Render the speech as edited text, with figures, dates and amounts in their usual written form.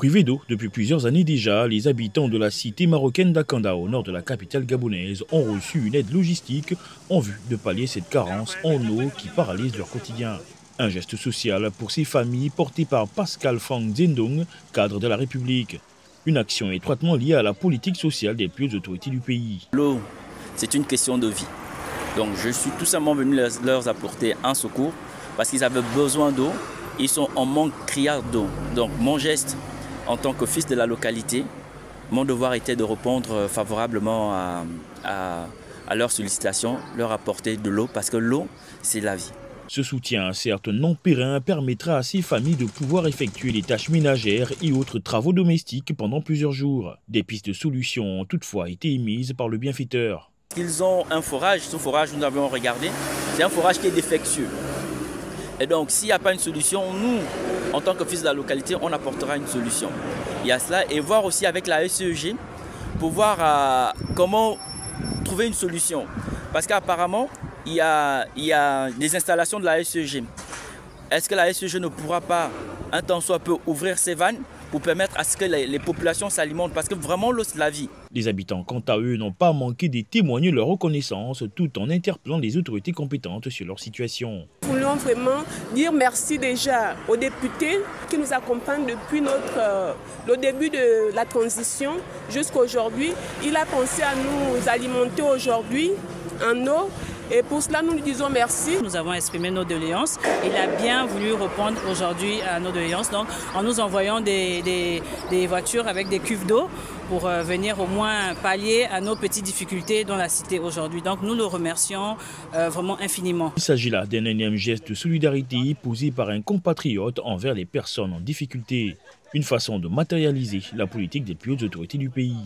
Privés d'eau depuis plusieurs années déjà, les habitants de la cité marocaine d'Akanda, au nord de la capitale gabonaise, ont reçu une aide logistique en vue de pallier cette carence en eau qui paralyse leur quotidien. Un geste social pour ces familles porté par Pascal Franck Zendong, cadre de la République. Une action étroitement liée à la politique sociale des plus hautes autorités du pays. L'eau, c'est une question de vie. Donc je suis tout simplement venu leur apporter un secours parce qu'ils avaient besoin d'eau. Ils sont en manque criard d'eau. Donc mon geste en tant que fils de la localité, mon devoir était de répondre favorablement à leurs sollicitations, leur apporter de l'eau parce que l'eau, c'est la vie. Ce soutien, certes non périn, permettra à ces familles de pouvoir effectuer les tâches ménagères et autres travaux domestiques pendant plusieurs jours. Des pistes de solutions ont toutefois été émises par le bienfaiteur. Ils ont un forage, ce forage nous avons regardé, c'est un forage qui est défectueux. Et donc s'il n'y a pas une solution, nous, en tant que fils de la localité, on apportera une solution. Il y a cela et voir aussi avec la SEG pour voir comment trouver une solution. Parce qu'apparemment, il y a des installations de la SEG. Est-ce que la SEG ne pourra pas, un temps soit peu, ouvrir ses vannes pour permettre à ce que les populations s'alimentent? Parce que vraiment, l'eau, c'est la vie. Les habitants, quant à eux, n'ont pas manqué de témoigner leur reconnaissance tout en interpellant les autorités compétentes sur leur situation. Nous voulons vraiment dire merci déjà aux députés qui nous accompagnent depuis le début de la transition jusqu'à aujourd'hui. Il a pensé à nous alimenter aujourd'hui en eau. Et pour cela, nous lui disons merci. Nous avons exprimé nos doléances. Il a bien voulu répondre aujourd'hui à nos doléances, donc en nous envoyant des voitures avec des cuves d'eau pour venir au moins pallier à nos petites difficultés dans la cité aujourd'hui. Donc nous le remercions vraiment infiniment. Il s'agit là d'un énième geste de solidarité posé par un compatriote envers les personnes en difficulté. Une façon de matérialiser la politique des plus hautes autorités du pays.